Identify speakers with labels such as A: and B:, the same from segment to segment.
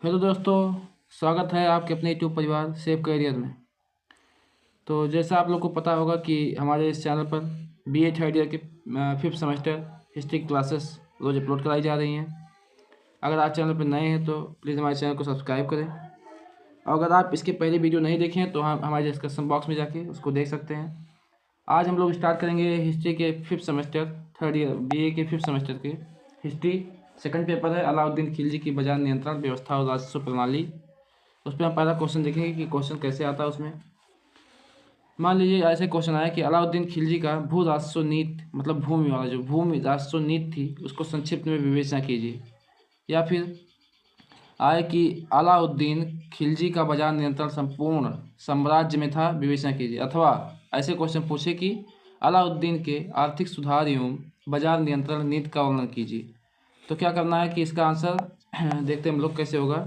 A: Hello दोस्तों, स्वागत है आपके अपने यूट्यूब परिवार सेफ करियर में। तो जैसा आप लोग को पता होगा कि हमारे इस चैनल पर बीए थर्ड ईयर के 5th सेमेस्टर हिस्ट्री क्लासेस रोज़ अपलोड कराई जा रही हैं। अगर आप चैनल पर नए हैं तो प्लीज़ हमारे चैनल को सब्सक्राइब करें, और अगर आप इसके पहले वीडियो नहीं देखे हैं तो हम हमारे डिस्क्रिप्शन बॉक्स में जाके उसको देख सकते हैं। आज हम लोग स्टार्ट करेंगे हिस्ट्री के 5th semester third year BA के 5th सेमेस्टर के हिस्ट्री। सेकंड पेपर है अलाउद्दीन खिलजी की बाजार नियंत्रण व्यवस्था और राजस्व प्रणाली। उस पर हम पहला क्वेश्चन देखेंगे कि क्वेश्चन कैसे आता है उसमें। मान लीजिए ऐसे क्वेश्चन आया कि अलाउद्दीन खिलजी का भू राजस्व नीति, मतलब भूमि वाला जो भूमि राजस्व नीति थी उसको संक्षिप्त में विवेचना कीजिए। या फिर आए कि अलाउद्दीन खिलजी का बाजार नियंत्रण संपूर्ण साम्राज्य में था, विवेचना कीजिए। अथवा ऐसे क्वेश्चन पूछे कि अलाउद्दीन के आर्थिक सुधार एवं बाजार नियंत्रण नीति का वर्णन कीजिए। तो क्या करना है कि इसका आंसर देखते हैं हम लोग कैसे होगा।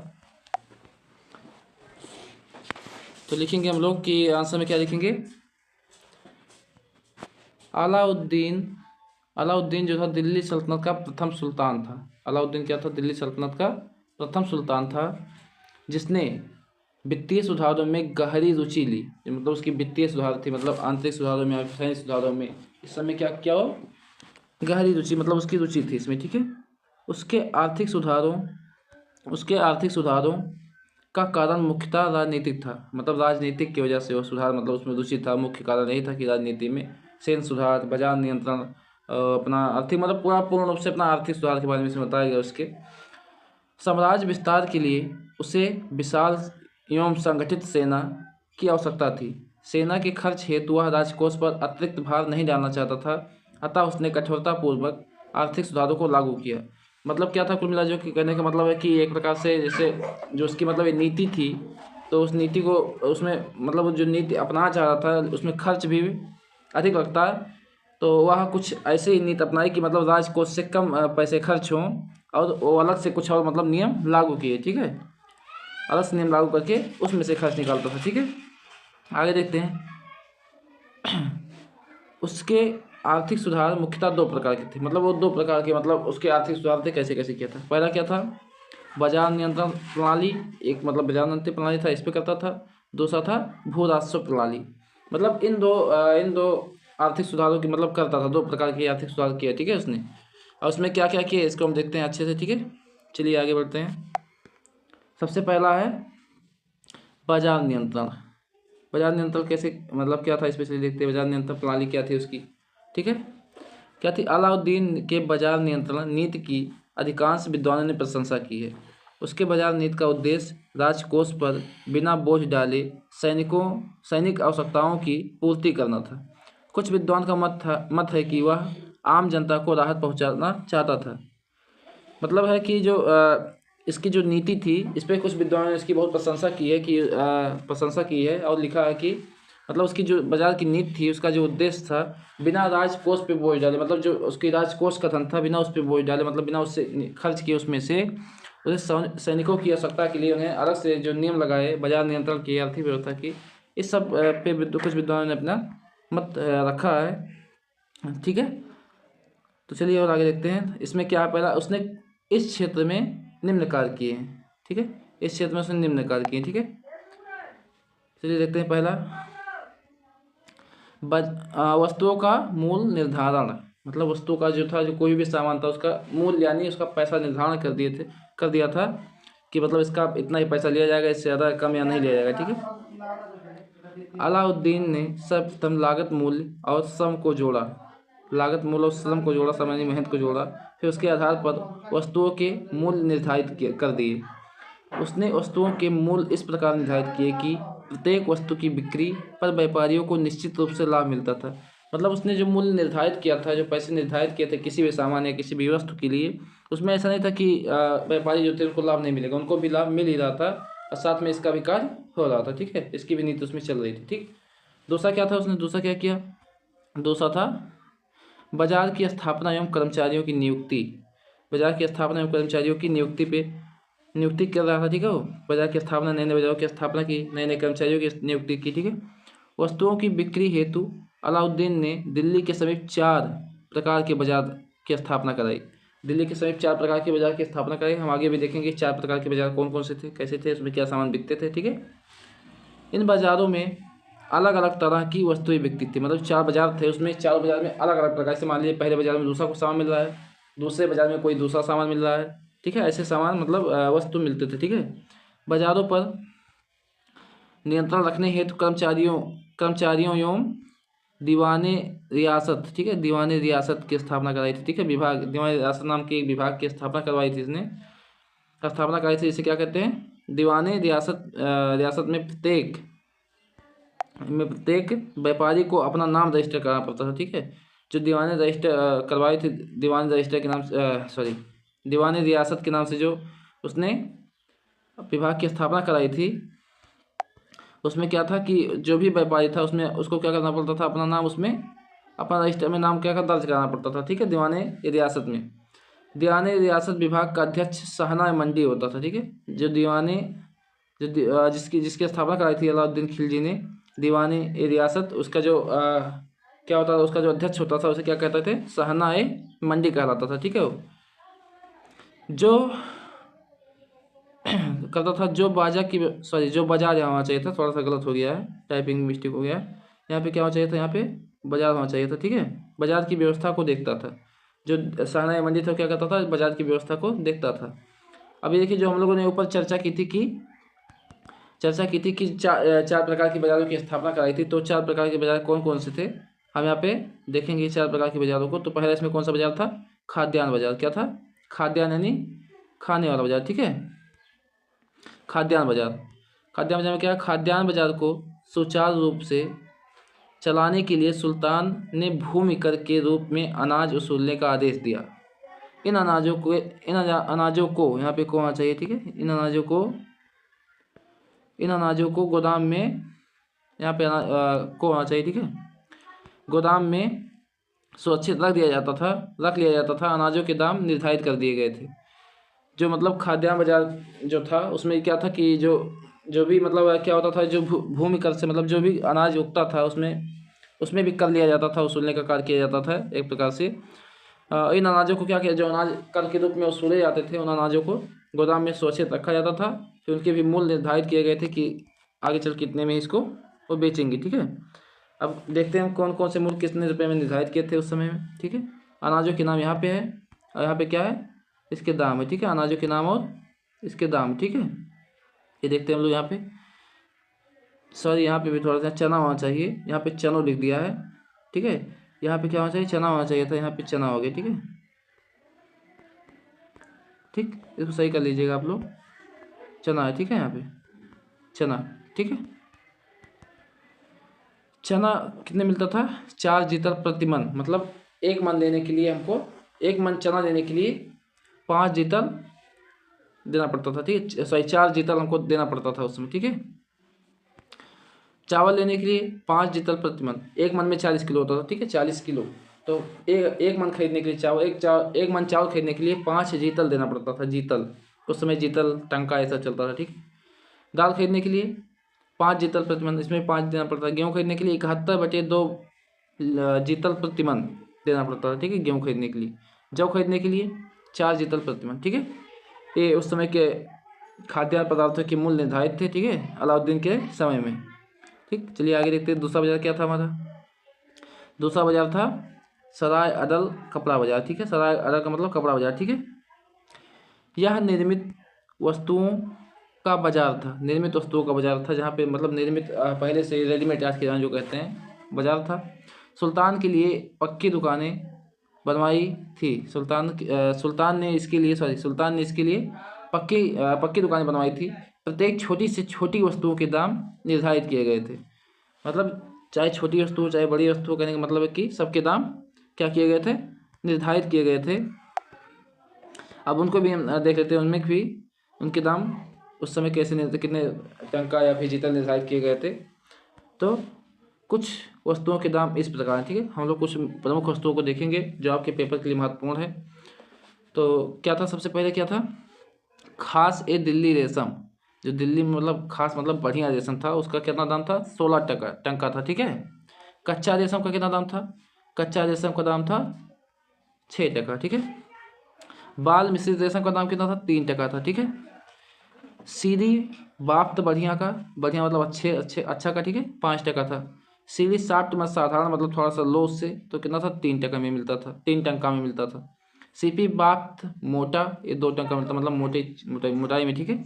A: तो लिखेंगे हम लोग कि आंसर में क्या लिखेंगे, अलाउद्दीन जो था दिल्ली सल्तनत का प्रथम सुल्तान था। अलाउद्दीन क्या था, दिल्ली सल्तनत का प्रथम सुल्तान था, जिसने वित्तीय सुधारों में गहरी रुचि ली। मतलब उसकी वित्तीय सुधार थी, मतलब आंतरिक सुधारों में, सैन्य सुधारों में इस समय क्या क्या हो, गहरी रुचि, मतलब उसकी रुचि थी इसमें। ठीक है। उसके आर्थिक सुधारों का कारण मुख्यतः राजनीतिक था, मतलब राजनीतिक की वजह से वो सुधार, मतलब उसमें रुचि था। मुख्य कारण यही था कि राजनीति में सैन्य सुधार, बाजार नियंत्रण, अपना आर्थिक, मतलब पूर्ण रूप से अपना आर्थिक सुधार के बारे में इसमें बताया गया। उसके साम्राज्य विस्तार के लिए उसे विशाल एवं संगठित सेना की आवश्यकता थी। सेना के खर्च हेतु वह राजकोष पर अतिरिक्त भार नहीं डालना चाहता था, अतः उसने कठोरतापूर्वक आर्थिक सुधारों को लागू किया। मतलब क्या था, कुल मिला जो कि कहने का मतलब है कि एक प्रकार से जैसे जो उसकी मतलब ये नीति थी, तो उस नीति को उसमें मतलब जो नीति अपनाना चाह रहा था उसमें खर्च भी अधिक लगता है, तो वह कुछ ऐसे ही नीति अपनाई कि मतलब राजकोष से कम पैसे खर्च हों, और वो अलग से कुछ और मतलब नियम लागू किए। ठीक है, अलग से नियम लागू करके उसमें से खर्च निकालता था। ठीक है, आगे देखते हैं। उसके आर्थिक सुधार मुख्यतः दो प्रकार के थे, मतलब वो दो प्रकार के, मतलब उसके आर्थिक सुधार थे, कैसे कैसे किया था। पहला क्या था, बाजार नियंत्रण प्रणाली, एक मतलब बाजार नियंत्रण प्रणाली था, इस पर करता था। दूसरा था भू राजस्व प्रणाली, मतलब इन दो आर्थिक सुधारों की मतलब करता था। दो प्रकार के आर्थिक सुधार किया। ठीक है उसने, और उसमें क्या क्या किया इसको हम देखते हैं अच्छे से। ठीक है, चलिए आगे बढ़ते हैं। सबसे पहला है बाजार नियंत्रण। बाजार नियंत्रण कैसे, मतलब क्या था स्पेशली देखते हैं, बाजार नियंत्रण प्रणाली क्या थी उसकी। ठीक है, क्या थी, अलाउद्दीन के बाजार नियंत्रण नीति की अधिकांश विद्वानों ने प्रशंसा की है। उसके बाजार नीति का उद्देश्य राजकोष पर बिना बोझ डाले सैनिक आवश्यकताओं की पूर्ति करना था। कुछ विद्वान का मत है कि वह आम जनता को राहत पहुंचाना चाहता था। मतलब है कि जो इसकी जो नीति थी, इस पर कुछ विद्वानों ने इसकी बहुत प्रशंसा की है और लिखा है कि मतलब उसकी जो बाजार की नीति थी, उसका जो उद्देश्य था बिना राजकोष पे बोझ डाले, मतलब जो उसकी राजकोष का धन था बिना उस पर बोझ डाले, मतलब बिना उससे खर्च किए, उसमें से उसे सैनिकों की आवश्यकता के लिए उन्हें अलग से जो नियम लगाए बाजार नियंत्रण की, अर्थव्यवस्था की, इस सब पे कुछ विद्वानों ने अपना मत रखा है। ठीक है, तो चलिए और आगे देखते हैं। इसमें क्या है, पहला उसने इस क्षेत्र में निम्न कार्य किए हैं। ठीक है, इस क्षेत्र में उसने निम्न कार्य किए। ठीक है, चलिए देखते हैं। पहला वस्तुओं का मूल निर्धारण, मतलब वस्तुओं का जो था, जो कोई भी सामान था उसका मूल यानी उसका पैसा निर्धारण कर दिया था कि मतलब इसका इतना ही पैसा लिया जाएगा, इससे ज़्यादा कम या नहीं लिया जाएगा। ठीक है, अलाउद्दीन ने सर्वप्रथम लागत मूल्य और श्रम को जोड़ा, समय मेहनत को जोड़ा। फिर उसके आधार पर वस्तुओं के मूल्य निर्धारित कर दिए। उसने वस्तुओं के मूल्य इस प्रकार निर्धारित किए कि प्रत्येक वस्तु की बिक्री पर व्यापारियों को निश्चित रूप से लाभ मिलता था। मतलब उसने जो मूल्य निर्धारित किया था, जो पैसे निर्धारित किए थे किसी भी सामान या किसी भी वस्तु के लिए, उसमें ऐसा नहीं था कि व्यापारी जो थे उनको लाभ नहीं मिलेगा, उनको भी लाभ मिल ही रहा था, और साथ में इसका भी कार्य हो रहा था। ठीक है, इसकी भी नीति उसमें चल रही थी। ठीक, दूसरा क्या था, उसने दूसरा क्या किया, दूसरा था बाजार की स्थापना एवं कर्मचारियों की नियुक्ति। बाजार की स्थापना एवं कर्मचारियों की नियुक्ति कर रहा था। ठीक है, वो बाजार की स्थापना, नए नए बाजारों की स्थापना की, नए नए कर्मचारियों की नियुक्ति की। ठीक है, वस्तुओं की बिक्री हेतु अलाउद्दीन ने दिल्ली के समीप 4 प्रकार के बाजार की स्थापना कराई। दिल्ली के समीप 4 प्रकार के बाजार की स्थापना कराई। हम आगे भी देखेंगे 4 प्रकार के बाजार कौन कौन से थे, कैसे थे, उसमें क्या सामान बिकते थे। ठीक है, इन बाज़ारों में अलग अलग तरह की वस्तुएं बिकती थी। मतलब 4 बाजार थे, उसमें 4 बाजार में अलग अलग प्रकार से, मान लीजिए पहले बाजार में दूसरा को सामान मिल रहा है, दूसरे बाजार में कोई दूसरा सामान मिल रहा है। ठीक है, ऐसे सामान मतलब वस्तु मिलते थे। ठीक है, बाजारों पर नियंत्रण रखने हेतु कर्मचारियों एवं दीवाने रियासत, ठीक है, दीवाने रियासत की स्थापना कराई थी। ठीक है, विभाग, दीवाने रियासत नाम के एक विभाग की स्थापना करवाई थी इसने, स्थापना कराई थी। इसे क्या कहते हैं, दीवाने रियासत। रियासत में प्रत्येक व्यापारी को अपना नाम रजिस्टर कराना पड़ता था। ठीक है, जो दीवाने रजिस्टर करवाई थी, दीवाने रजिस्टर के नाम से, दीवाने रियासत के नाम से जो उसने विभाग की स्थापना कराई थी, उसमें क्या था कि जो भी व्यापारी था उसमें उसको क्या करना पड़ता था, अपना नाम उसमें, अपना रजिस्टर में नाम क्या दर्ज कराना पड़ता था। ठीक है, दीवाने रियासत में। दीवाने रियासत विभाग का अध्यक्ष शाहना मंडी होता था। ठीक है, जो दीवाने जिसकी स्थापना कराई थी अलाउद्दीन खिलजी ने, दीवाने रियासत, उसका जो क्या होता था, उसका जो अध्यक्ष होता था उसे क्या कहते थे, शाहना मंडी कहलाता था। ठीक है, जो करता था, जो बाजार यहाँ होना चाहिए था, थोड़ा सा गलत हो गया है, टाइपिंग मिस्टेक हो गया है। यहाँ पे क्या होना चाहिए था, यहाँ पे बाजार होना चाहिए था। ठीक है, बाजार की व्यवस्था को देखता था। जो शाहना मंडी था क्या करता था, बाजार की व्यवस्था को देखता था। अभी देखिए, जो हम लोगों ने ऊपर चर्चा की थी कि चार प्रकार की बाजारों की स्थापना कराई थी। तो 4 प्रकार के बाजार कौन कौन से थे, हम यहाँ पे देखेंगे 4 प्रकार के बाजारों को। तो पहला इसमें कौन सा बाजार था, खाद्यान्न बाजार। क्या था, खाद्यान्न यानी खाने वाला बाजार। ठीक है, खाद्यान्न बाजार में क्या है, खाद्यान्न बाजार को सुचारू रूप से चलाने के लिए सुल्तान ने भूमि कर के रूप में अनाज वसूलने का आदेश दिया। इन अनाजों को यहाँ पे को होना चाहिए। ठीक है, इन अनाजों को गोदाम में, यहाँ पे को होना चाहिए। ठीक है, गोदाम में सुरक्षित रख लिया जाता था। अनाजों के दाम निर्धारित कर दिए गए थे। जो मतलब खाद्यान्न बाजार जो था उसमें क्या था कि जो भी मतलब क्या होता था, जो भूमि कर से मतलब जो भी अनाज उगता था उसमें भी कर लिया जाता था, वसूलने का कार्य किया जाता था एक प्रकार से। इन अनाजों को क्या किया, जो अनाज कर के रूप में वसूले जाते थे, उन अनाजों को गोदाम में सुरक्षित रखा जाता था। फिर उनके भी मूल्य निर्धारित किए गए थे कि आगे चल कितने में इसको वो बेचेंगे। ठीक है, अब देखते हैं कौन कौन से मूल्य कितने रुपये में निर्धारित किए थे उस समय में। ठीक है, अनाजों के नाम यहाँ पे है, और यहाँ पे क्या है, इसके दाम है। ठीक है, अनाजों के नाम और इसके दाम। ठीक है, ये देखते हैं हम लोग यहाँ पे, सॉरी यहाँ पे भी थोड़ा सा चना होना चाहिए, यहाँ पे चनो लिख दिया है। ठीक है, यहाँ पे क्या होना चाहिए, चना होना चाहिए था, यहाँ पे चना हो गया। ठीक है, ठीक, इसको सही कर लीजिएगा आप लोग, चना है। ठीक है, यहाँ पे चना। ठीक है, चना कितने मिलता था, 4 जीतल प्रति मन। मतलब 1 मन लेने के लिए हमको, 1 मन चना लेने के लिए 5 जीतल देना पड़ता था। ठीक है, सॉरी 4 जीतल हमको देना पड़ता था उस समय। ठीक है, चावल लेने के लिए 5 जीतल प्रति मन, 1 मन में 40 किलो होता था। ठीक है, 40 किलो। तो एक मन खरीदने के लिए एक मन चावल खरीदने के लिए 5 जीतल देना पड़ता था। जीतल, उस समय जीतल टंका ऐसा चलता था। ठीक, दाल खरीदने के लिए 5 जीतल प्रति मन, इसमें 5 देना पड़ता था। गेहूँ खरीदने के लिए 71/2 जीतल प्रति मन देना पड़ता था। ठीक है, गेहूँ खरीदने के लिए। जौ खरीदने के लिए 4 जीतल प्रति मन। ठीक है, ये उस समय के खाद्यान्न पदार्थों के मूल्य निर्धारित थे। ठीक है, अलाउद्दीन के समय में। ठीक, चलिए आगे देखते हैं। दूसरा बाजार क्या था हमारा, दूसरा बाजार था सराय अदल कपड़ा बाजार। ठीक है, सराय अदल का मतलब कपड़ा बाजार। ठीक है, यह निर्मित वस्तुओं का बाजार था, निर्मित वस्तुओं का बाजार था, जहाँ पे मतलब निर्मित पहले से रेडीमेड आज के जो कहते हैं बाजार था। सुल्तान के लिए पक्की दुकानें बनवाई थी। सुल्तान ने इसके लिए पक्की दुकानें बनवाई थी। प्रत्येक छोटी से छोटी वस्तुओं के दाम निर्धारित किए गए थे। मतलब चाहे छोटी वस्तु चाहे बड़ी वस्तु, कहने का मतलब है कि सबके दाम क्या किए गए थे, निर्धारित किए गए थे। अब उनको भी हम देख लेते हैं, उनमें भी उनके दाम उस समय कैसे कितने टंका या फिर जीतल निर्धारित किए गए थे। तो कुछ वस्तुओं के दाम इस प्रकार हैं। ठीक है, हम लोग कुछ प्रमुख वस्तुओं को देखेंगे जो आपके पेपर के लिए महत्वपूर्ण है। तो क्या था, सबसे पहले क्या था, खास दिल्ली रेशम। जो दिल्ली में मतलब खास मतलब बढ़िया रेशम था, उसका कितना दाम था, 16 टंका था। ठीक है, कच्चा रेशम का कितना दाम था, कच्चा रेशम का दाम था 6 टका। ठीक है, बाल मिश्रित रेशम का दाम कितना था? 3 टका था। ठीक है। सीधी बाफ्त बढ़िया का, बढ़िया मतलब अच्छे अच्छे अच्छा का, ठीक है, 5 टका था। सीधी साफ्ट मतलब साधारण मतलब थोड़ा सा लो उससे, तो कितना था? 3 टका में मिलता था, 3 टका में मिलता था। सीपी बाफ्त मोटा, ये 2 टका मिलता, मतलब मोटाई में, ठीक है।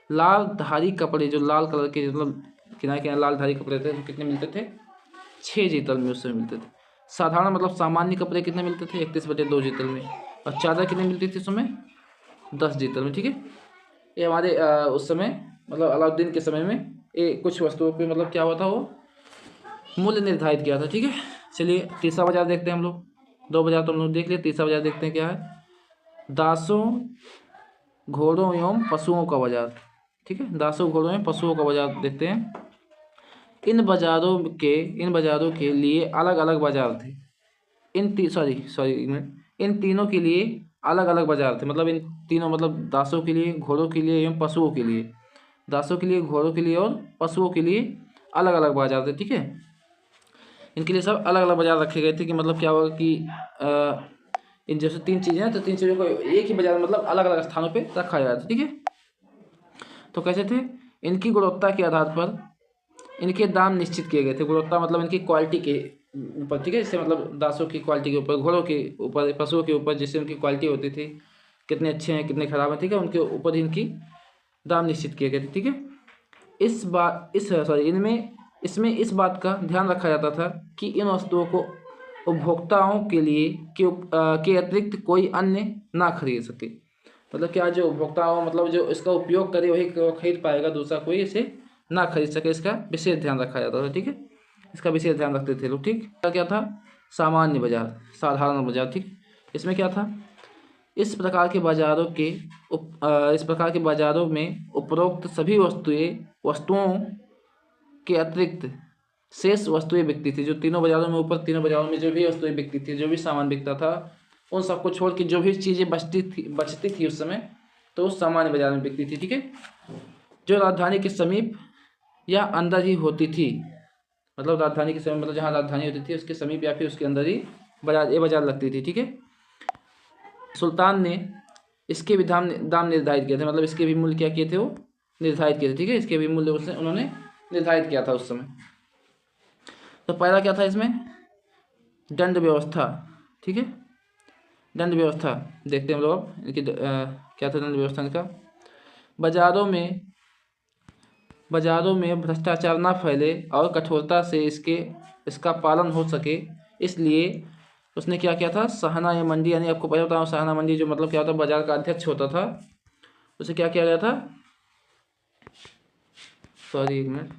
A: लाल धारी कपड़े, जो लाल कलर के मतलब किनारे किनारे लाल धारी कपड़े थे, तो कितने मिलते थे? 6 जीतल में उससे मिलते थे। साधारण मतलब सामान्य कपड़े कितने मिलते थे? 31/2 जीतल में। और चादर कितनी मिलती थी उसमें? 10 जीतल में। ठीक है। ये हमारे उस समय मतलब अलाउद्दीन के समय में ये कुछ वस्तुओं पे मतलब क्या हुआ था, वो मूल्य निर्धारित किया था। ठीक है। चलिए तीसरा बाजार देखते हैं हम लोग। 2 बाजार तो हम लोग देख लिए, तीसरा बाजार देखते हैं क्या है। दासों, घोड़ों एवं पशुओं का बाजार। ठीक है। दासों, घोड़ों एवं पशुओं का बाजार देखते हैं। इन बाजारों के लिए अलग अलग बाजार थे। इन तीनों के लिए अलग अलग बाजार थे। मतलब इन तीनों मतलब दासों के लिए, घोड़ों के लिए एवं पशुओं के लिए, दासों के लिए, घोड़ों के लिए और पशुओं के लिए अलग अलग बाजार थे। ठीक है। इनके लिए सब अलग अलग बाजार रखे गए थे कि मतलब क्या होगा कि इन जैसे 3 चीज़ें हैं, तो 3 चीज़ों को एक ही बाजार मतलब अलग अलग स्थानों पे रखा जाता था। ठीक है। तो कैसे थे? इनकी गुणवत्ता के आधार पर इनके दाम निश्चित किए गए थे। गुणवत्ता मतलब इनकी क्वालिटी के ऊपर। ठीक है। जैसे मतलब दासों की क्वालिटी के ऊपर, घोड़ों के ऊपर, पशुओं के ऊपर, जैसे उनकी क्वालिटी होती थी, कितने अच्छे हैं कितने खराब हैं, ठीक है, उनके ऊपर इनकी दाम निश्चित किए गए थे। ठीक है। इनमें इसमें इस बात का ध्यान रखा जाता था कि इन वस्तुओं को उपभोक्ताओं के लिए के अतिरिक्त कोई अन्य ना खरीद सके। मतलब क्या, जो उपभोक्ताओं मतलब जो इसका उपयोग करे वही खरीद पाएगा, दूसरा कोई इसे ना खरीद सके, इसका विशेष ध्यान रखा जाता था। ठीक है। इसका विशेष ध्यान रखते थे लोग। ठीक। क्या था? सामान्य बाजार, साधारण बाजार। ठीक। इसमें क्या था? इस प्रकार के बाजारों में उपरोक्त सभी वस्तुओं के अतिरिक्त शेष वस्तुएं बिकती थी। जो तीनों बाजारों में, ऊपर तीनों बाजारों में जो भी वस्तुएं बिकती थी, जो भी सामान बिकता था, उन सबको छोड़ के जो भी चीज़ें बचती थी उस समय, तो उस सामान्य बाजार में बिकती थी। ठीक है। जो राजधानी के समीप या अंदर ही होती थी, मतलब राजधानी के समीप मतलब जहाँ राजधानी होती थी उसके समीप या फिर उसके अंदर ही बाजार लगती थी। ठीक है। सुल्तान ने इसके भी दाम निर्धारित किए थे। मतलब इसके भी मूल्य क्या किए थे? वो निर्धारित किए थे। ठीक है। इसके भी मूल्य उन्होंने निर्धारित किया था उस समय। तो पहला क्या था इसमें? दंड व्यवस्था। ठीक है। दंड व्यवस्था देखते हैं हम लोग अब इनकी क्या था दंड व्यवस्था इनका। बाजारों में भ्रष्टाचार ना फैले और कठोरता से इसका पालन हो सके, इसलिए उसने क्या किया था? सहाना या मंडी, यानी आपको पता होता है सहाना मंडी, जो मतलब क्या होता है, बाजार का अध्यक्ष होता था, उसे क्या किया गया था? सॉरी एक मिनट।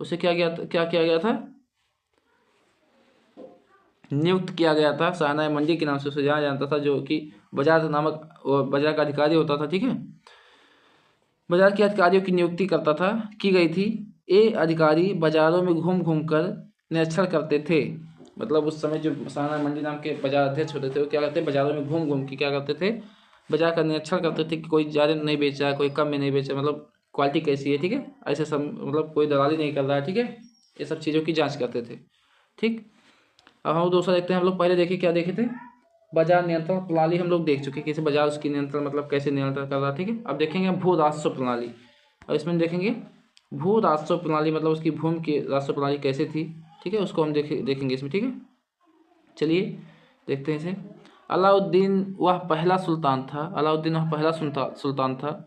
A: उसे क्या किया गया था? नियुक्त किया गया था। सहाना या मंडी के नाम से उसे जाना जाता था, जो कि बाजार नामक बाजार का अधिकारी होता था। ठीक है। बाजार के अधिकारियों की नियुक्ति करता था, की गई थी। ये अधिकारी बाजारों में घूम घूम कर निरीक्षण करते थे। मतलब उस समय जो सहाना मंडी नाम के बाजार अध्यक्ष होते थे, वो क्या करते? बाजारों में घूम घूम के क्या करते थे? बाजार का निरीक्षण करते थे कि कोई ज़्यादा नहीं बेच रहा है, कोई कम में नहीं बेच रहा, मतलब क्वालिटी कैसी है। ठीक है। ऐसे सब मतलब कोई दलाली नहीं कर रहा है। ठीक है। ये सब चीज़ों की जाँच करते थे। ठीक। अब हम दूसरा देखते हैं। हम लोग पहले देखे क्या देखे थे? बाजार नियंत्रण प्रणाली हम लोग देख चुके हैं, कैसे बाजार उसकी नियंत्रण मतलब कैसे नियंत्रण कर रहा है। ठीक है। अब देखेंगे भू राजस्व प्रणाली, और इसमें देखेंगे भू राजस्व प्रणाली मतलब उसकी भूमि की राजस्व प्रणाली कैसे थी। ठीक है। उसको हम देखेंगे इसमें। ठीक है। चलिए देखते हैं इसे। अलाउद्दीन वह पहला सुल्तान था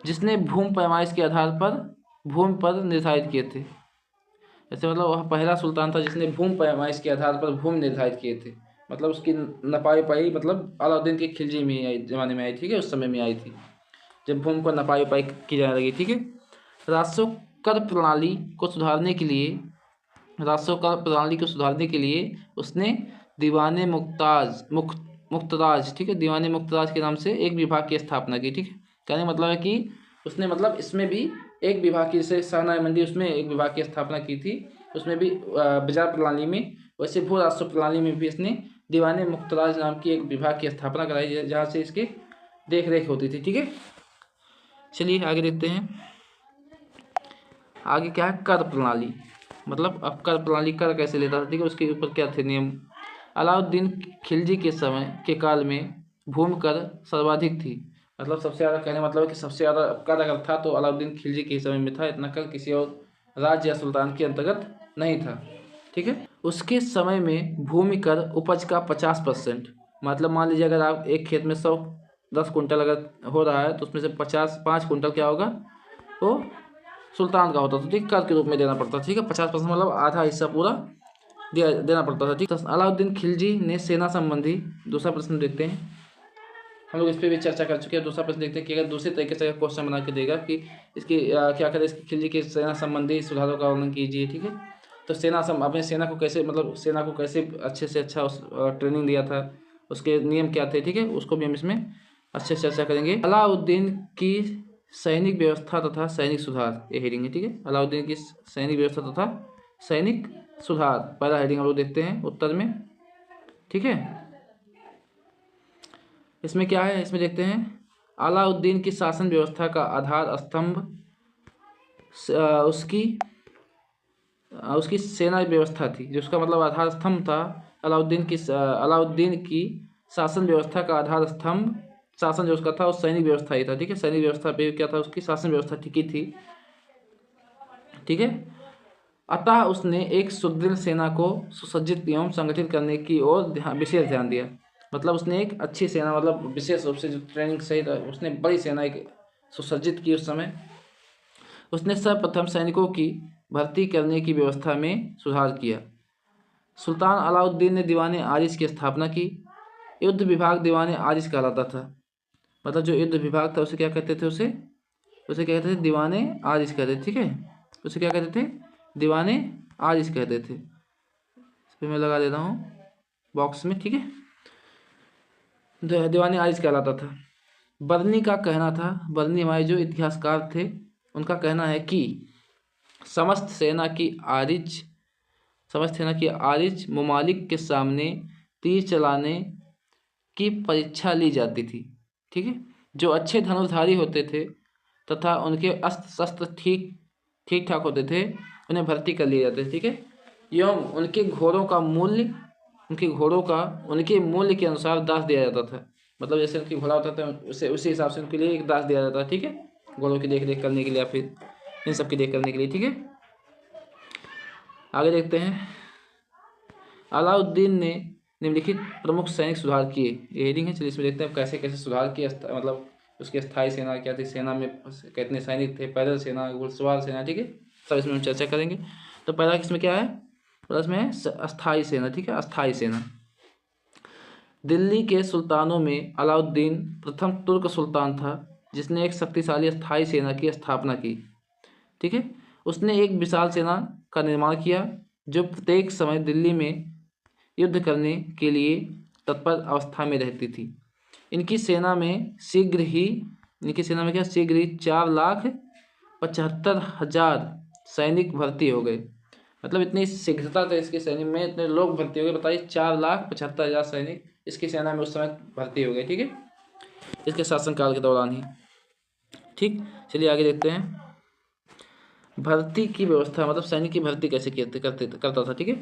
A: जिसने भूमि पैमाइश के आधार पर भूमि पर निर्धारित किए थे। ऐसे मतलब वह पहला सुल्तान था जिसने भूमि पैमाइश के आधार पर भूमि निर्धारित किए थे। मतलब उसकी नपाई उपाई मतलब अलाउद्दीन के खिलजी में आई, जमाने में आई। ठीक है। उस समय में आई थी जब भूमि को नपाई उपाई की जाने लगी। ठीक है। राजस्व कर प्रणाली को सुधारने के लिए उसने दीवाने मुख्तराज, ठीक है, दीवाने मुख्तराज के नाम से एक विभाग की स्थापना की। ठीक है। कहने का मतलब है कि उसने मतलब इसमें भी एक विभाग की, जैसे सहाना मंडी, उसमें एक विभाग की स्थापना की थी। उसमें भी बाजार प्रणाली में, वैसे भू राजस्व प्रणाली में भी इसने दीवाने मुख्तराज नाम की एक विभाग की स्थापना कराई, जहाँ से इसकी देख रेख होती थी। ठीक है। चलिए आगे देखते हैं। आगे क्या है? कर प्रणाली। मतलब अब कर प्रणाली कर कैसे लेता था, ठीक है, उसके ऊपर क्या थे नियम। अलाउद्दीन खिलजी के समय के काल में भूमि कर सर्वाधिक थी। मतलब सबसे ज़्यादा, कहने मतलब है कि सबसे ज़्यादा कर अगर था तो अलाउद्दीन खिलजी के समय में था। इतना कर किसी और राज्य या सुल्तान के अंतर्गत नहीं था। ठीक है। उसके समय में भूमि कर उपज का 50%, मतलब मान लीजिए अगर आप एक खेत में 10 कुंटल अगर हो रहा है तो उसमें से 5 कुंटल क्या होगा, वो सुल्तान का होता था। ठीक, कर के रूप में देना पड़ता था। ठीक है, 50% मतलब आधा हिस्सा पूरा देना पड़ता था। ठीक, अलाउद्दीन खिलजी ने सेना संबंधी, दूसरा प्रश्न देखते हैं। हम लोग इस पर भी चर्चा कर चुके हैं। दूसरा प्रश्न देखते हैं कि अगर दूसरे तरीके से क्वेश्चन बना के देगा कि इसकी क्या करें, इसकी खिलजी के सेना संबंधी सुधारों का वर्णन कीजिए। ठीक है, तो अपने सेना को कैसे, मतलब सेना को कैसे अच्छे से अच्छा ट्रेनिंग दिया था, उसके नियम क्या थे। ठीक है, उसको भी हम इसमें अच्छे से चर्चा करेंगे। अलाउद्दीन की सैनिक व्यवस्था तथा सैनिक सुधार, ये हेडिंग है। ठीक है, अलाउद्दीन की सैनिक व्यवस्था तथा सैनिक सुधार, पहला हेडिंग हम लोग देखते हैं उत्तर में। ठीक है, इसमें क्या है, इसमें देखते हैं अलाउद्दीन की शासन व्यवस्था का आधार स्तंभ उसकी उसकी सेना व्यवस्था थी। जो उसका मतलब आधार स्तंभ था, अलाउद्दीन की शासन व्यवस्था का आधार स्तंभ, शासन जो उसका था उस सैनिक व्यवस्था ही था। ठीक है, सैनिक व्यवस्था पे क्या था, उसकी शासन व्यवस्था टिकी थी। ठीक है, अतः उसने एक सुदृढ़ सेना को सुसज्जित एवं संगठित करने की ओर विशेष ध्यान दिया। मतलब उसने एक अच्छी सेना, मतलब विशेष रूप से जो ट्रेनिंग सही था, उसने बड़ी सेना एक सुसज्जित की। उस समय उसने सर्वप्रथम सैनिकों की भर्ती करने की व्यवस्था में सुधार किया। सुल्तान अलाउद्दीन ने दीवान आरिश की स्थापना की। युद्ध विभाग दीवान आरिश कहलाता था। मतलब जो युद्ध विभाग था उसे क्या कहते थे, उसे क्या कहते थे, दीवान आरिश कहते थे। ठीक है, उसे क्या कहते थे, दीवान आरिश कहते थे। इस पर मैं लगा देता हूँ बॉक्स में। ठीक है, दीवान आरिश कहलाता था। बर्नी का कहना था, बर्नी हमारे जो इतिहासकार थे उनका कहना है कि समस्त सेना की आरिज ममालिक के सामने तीर चलाने की परीक्षा ली जाती थी। ठीक है, जो अच्छे धनुर्धारी होते थे तथा उनके अस्त्र शस्त्र ठीक ठाक होते थे, उन्हें भर्ती कर लिए जाते थे। ठीक है, एवं उनके मूल्य के अनुसार दास दिया जाता था। मतलब जैसे उनकी घोड़ा होता था उसी हिसाब से उनके लिए एक दास दिया जाता था। ठीक है, घोड़ों की देख रेख करने के लिए या फिर इन सब की देख करने के लिए। ठीक है, आगे देखते हैं। अलाउद्दीन ने निम्नलिखित प्रमुख सैनिक सुधार किए, ये हेडिंग है। चलिए इसमें देखते हैं कैसे कैसे सुधार किए। मतलब उसकी स्थायी सेना क्या थी, सेना में कितने सैनिक थे, पैदल सेना, घुड़सवार सेना। ठीक है, सब इसमें हम चर्चा करेंगे। तो पहला इसमें क्या है, पहला इसमें है अस्थायी सेना। ठीक है, अस्थायी सेना। दिल्ली के सुल्तानों में अलाउद्दीन प्रथम तुर्क सुल्तान था जिसने एक शक्तिशाली अस्थायी सेना की स्थापना की। ठीक है, उसने एक विशाल सेना का निर्माण किया जो प्रत्येक समय दिल्ली में युद्ध करने के लिए तत्पर अवस्था में रहती थी। इनकी सेना में शीघ्र ही 4,75,000 सैनिक भर्ती हो गए। मतलब इतनी शीघ्रता से इसके सैनिक में इतने लोग भर्ती हो गए। बताइए, 4,75,000 सैनिक इसकी सेना में उस समय भर्ती हो गए। ठीक है, इसके शासनकाल के दौरान ही। ठीक, चलिए आगे देखते हैं। भर्ती की व्यवस्था, मतलब सैनिक की भर्ती कैसे करता था। ठीक है,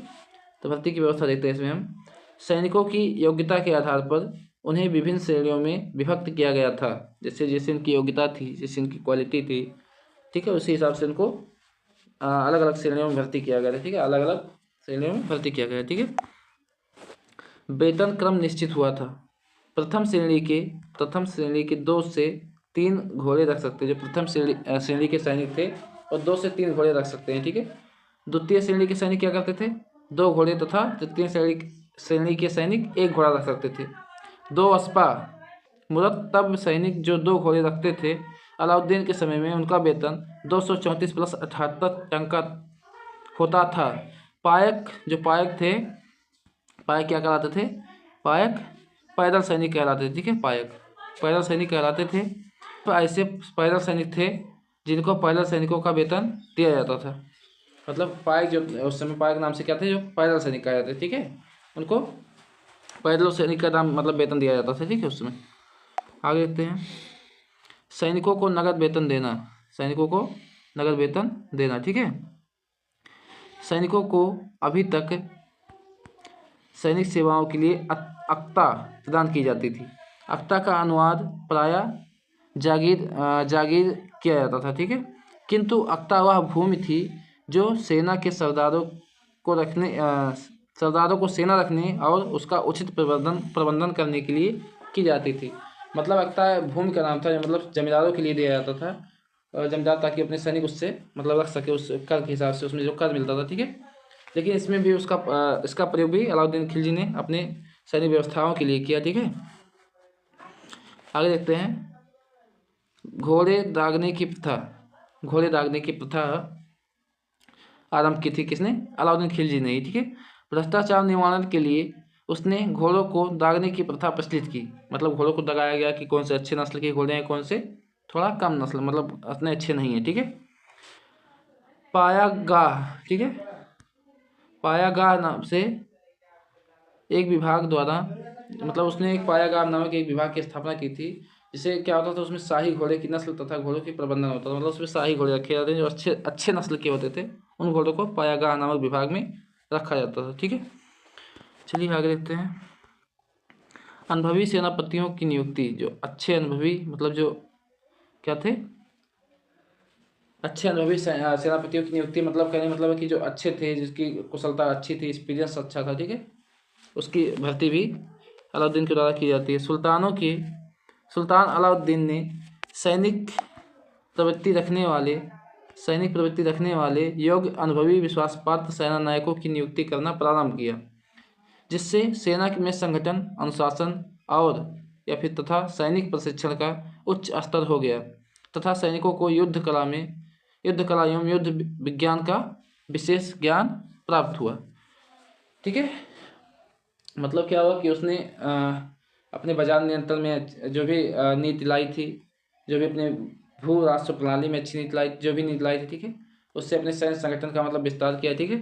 A: तो भर्ती की व्यवस्था देखते हैं इसमें हम। सैनिकों की योग्यता के आधार पर उन्हें विभिन्न श्रेणियों में विभक्त किया गया था। जैसे जैसे इनकी योग्यता थी, जैसे इनकी क्वालिटी थी, ठीक है, उसी हिसाब से इनको अलग अलग श्रेणियों में भर्ती किया गया था। ठीक है, अलग अलग श्रेणियों में भर्ती किया गया। ठीक है, वेतन क्रम निश्चित हुआ था। प्रथम श्रेणी के 2 से 3 घोड़े रख सकते हैं। जो प्रथम श्रेणी के सैनिक थे और 2 से 3 घोड़े रख सकते हैं। ठीक है, द्वितीय श्रेणी के सैनिक क्या करते थे, 2 घोड़े तथा तृतीय श्रेणी के सैनिक 1 घोड़ा रख सकते थे। 2 अस्पा मुरत्तब सैनिक जो 2 घोड़े रखते थे, अलाउद्दीन के समय में उनका वेतन 234 प्लस 78 टंका होता था। पायक थे, पायक क्या कहलाते थे, पायक पैदल सैनिक कहलाते थे। ठीक है, पायक पैदल सैनिक कहलाते थे। तो ऐसे पैदल सैनिक थे जिनको पैदल सैनिकों का वेतन दिया जाता था। मतलब पायक जो उस समय पायक नाम से क्या थे, जो पैदल सैनिक कहे जाते थे। ठीक है, उनको पैदल सैनिक का नाम मतलब वेतन दिया जाता था। ठीक है, उस समय। आगे देखते हैं। सैनिकों को नगद वेतन देना। ठीक है, सैनिकों को अभी तक सैनिक सेवाओं के लिए अक्ता प्रदान की जाती थी। अक्ता का अनुवाद प्रायः जागीर किया जाता था, ठीक है। किंतु अक्ता वह भूमि थी जो सेना के सरदारों को सेना रखने और उसका उचित प्रबंधन करने के लिए की जाती थी। मतलब अक्ता भूमि का नाम था, मतलब जमींदारों के लिए दिया जाता था, जमींदार ताकि अपने सैनिक उससे मतलब रख सके, उस कर के हिसाब से उसमें जो कर मिलता था, ठीक है। लेकिन इसमें भी इसका प्रयोग भी अलाउद्दीन खिलजी ने अपने सैनिक व्यवस्थाओं के लिए किया, ठीक है। आगे देखते हैं। घोड़े दागने की प्रथा आरंभ की थी किसने? अलाउद्दीन खिलजी ने ही, ठीक है। भ्रष्टाचार निवारण के लिए उसने घोड़ों को दागने की प्रथा प्रचलित की। मतलब घोड़ों को दगाया गया कि कौन से अच्छे नस्ल के घोड़े हैं, कौन से थोड़ा कम नस्ल, मतलब उतने अच्छे नहीं है, ठीक है। पायागाह, ठीक है, पायागाह नाम से एक विभाग द्वारा, मतलब उसने एक पायागाह नामक एक विभाग की स्थापना की थी, जिसे क्या होता था, उसमें शाही घोड़े की नस्ल तथा घोड़ों की प्रबंधन होता था। मतलब उसमें शाही घोड़े रखे जाते हैं जो अच्छे नस्ल के होते थे, उन घोड़ों को पायागाह नामक विभाग में रखा जाता था, ठीक है। चलिए आगे देखते हैं। अनुभवी सेनापतियों की नियुक्ति, जो अच्छे अनुभवी, मतलब जो क्या थे, अच्छे अनुभवी सेनापतियों की नियुक्ति, मतलब कहने मतलब है कि जो अच्छे थे, जिसकी कुशलता अच्छी थी, एक्सपीरियंस अच्छा था, ठीक है, उसकी भर्ती भी अलाउद्दीन के द्वारा की जाती है। सुल्तान अलाउद्दीन ने सैनिक प्रवृत्ति रखने वाले योग्य अनुभवी विश्वासपात्र सेना नायकों की नियुक्ति करना प्रारंभ किया, जिससे सेना में संगठन, अनुशासन और या फिर तथा सैनिक प्रशिक्षण का उच्च स्तर हो गया तथा सैनिकों को युद्ध कला एवं युद्ध विज्ञान का विशेष ज्ञान प्राप्त हुआ, ठीक है। मतलब क्या हुआ कि उसने अपने बाजार नियंत्रण में जो भी नीति लाई थी, जो भी अपने भू राष्ट्र प्रणाली में अच्छी नीति लाई, जो भी नीति लाई थी, ठीक है, उससे अपने सैन्य संगठन का मतलब विस्तार किया, ठीक है।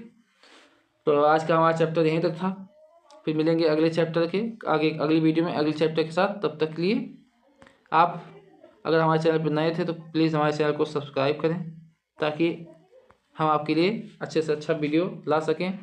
A: तो आज का हमारा चैप्टर यहीं तक था, फिर मिलेंगे अगले चैप्टर के आगे, अगली वीडियो में अगले चैप्टर के साथ। तब तक के लिए आप अगर हमारे चैनल पर नए थे तो प्लीज़ हमारे चैनल को सब्सक्राइब करें, ताकि हम आपके लिए अच्छे से अच्छा वीडियो ला सकें।